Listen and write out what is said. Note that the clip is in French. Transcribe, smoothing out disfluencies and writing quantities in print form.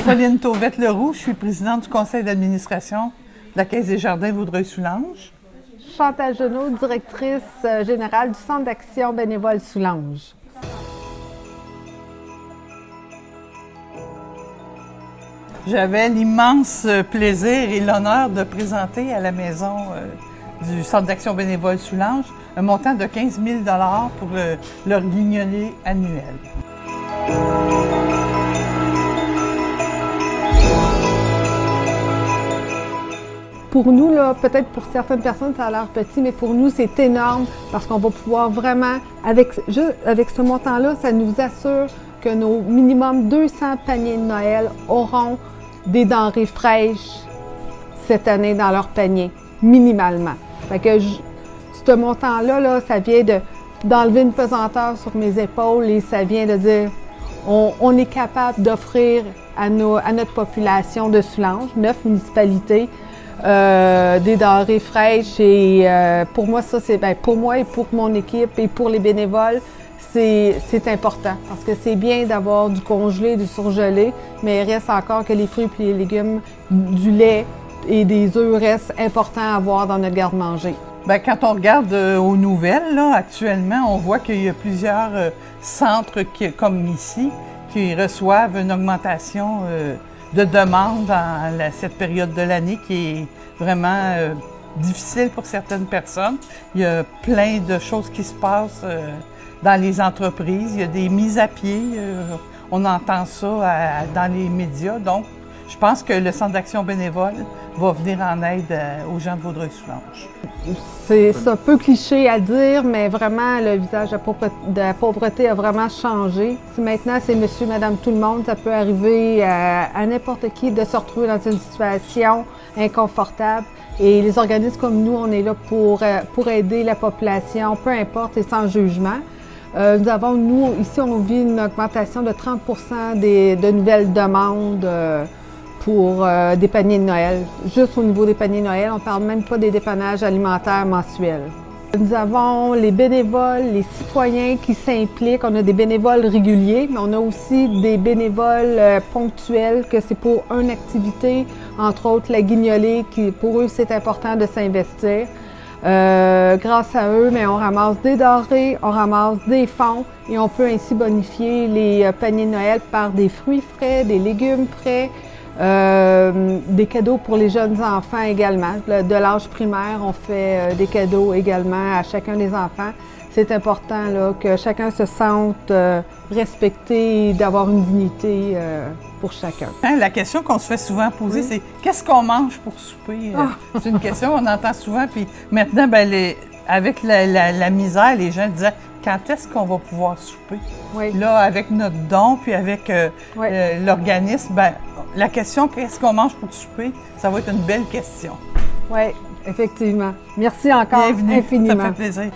Pauline Tauvette-Leroux, je suis présidente du conseil d'administration de la Caisse des Jardins Vaudreuil-Soulanges. Chantal Genot, directrice générale du Centre d'action bénévole Soulanges. J'avais l'immense plaisir et l'honneur de présenter à la maison du Centre d'action bénévole Soulanges un montant de 15 000 $ pour leur guignolée annuel. Pour nous, peut-être pour certaines personnes, ça a l'air petit, mais pour nous, c'est énorme parce qu'on va pouvoir vraiment, avec ce montant-là, ça nous assure que nos minimum 200 paniers de Noël auront des denrées fraîches cette année dans leur panier, minimalement. Fait que ce montant-là, ça vient d'enlever une pesanteur sur mes épaules et ça vient de dire on est capable d'offrir à notre population de Soulanges, 9 municipalités, des denrées fraîches et pour moi, ça, c'est pour moi et pour mon équipe et pour les bénévoles, c'est important parce que c'est bien d'avoir du congelé, du surgelé, mais il reste encore que les fruits et les légumes, du lait et des œufs restent importants à avoir dans notre garde-manger. Bien, quand on regarde aux nouvelles, là, actuellement, on voit qu'il y a plusieurs centres comme ici qui reçoivent une augmentation de demande dans cette période de l'année qui est vraiment difficile pour certaines personnes. Il y a plein de choses qui se passent dans les entreprises. Il y a des mises à pied. On entend ça dans les médias. Donc, je pense que le Centre d'action bénévole va venir en aide aux gens de Vaudreuil-Soulanges. C'est un peu cliché à dire, mais vraiment, le visage de la pauvreté a vraiment changé. Si maintenant, c'est monsieur, madame, tout le monde, ça peut arriver à n'importe qui de se retrouver dans une situation inconfortable. Et les organismes comme nous, on est là pour aider la population, peu importe, et sans jugement. Nous, ici, on vit une augmentation de 30 % de nouvelles demandes pour des paniers de Noël. Juste au niveau des paniers de Noël, on ne parle même pas des dépannages alimentaires mensuels. Nous avons les bénévoles, les citoyens qui s'impliquent. On a des bénévoles réguliers, mais on a aussi des bénévoles ponctuels, que c'est pour une activité, entre autres la guignolée, qui pour eux, c'est important de s'investir. Grâce à eux, mais on ramasse des denrées, on ramasse des fonds et on peut ainsi bonifier les paniers de Noël par des fruits frais, des légumes frais, des cadeaux pour les jeunes enfants également. De l'âge primaire, on fait des cadeaux également à chacun des enfants. C'est important là, que chacun se sente respecté et d'avoir une dignité pour chacun. La question qu'on se fait souvent poser, c'est qu'est-ce qu'on mange pour souper? C'est une question qu'on entend souvent. Puis maintenant, avec la misère, les gens disaient quand est-ce qu'on va pouvoir souper? Oui. Là, avec notre don, puis avec l'organisme, la question qu'est-ce qu'on mange pour souper, ça va être une belle question. Oui, effectivement. Merci encore. Bienvenue. Infiniment. Ça me fait plaisir.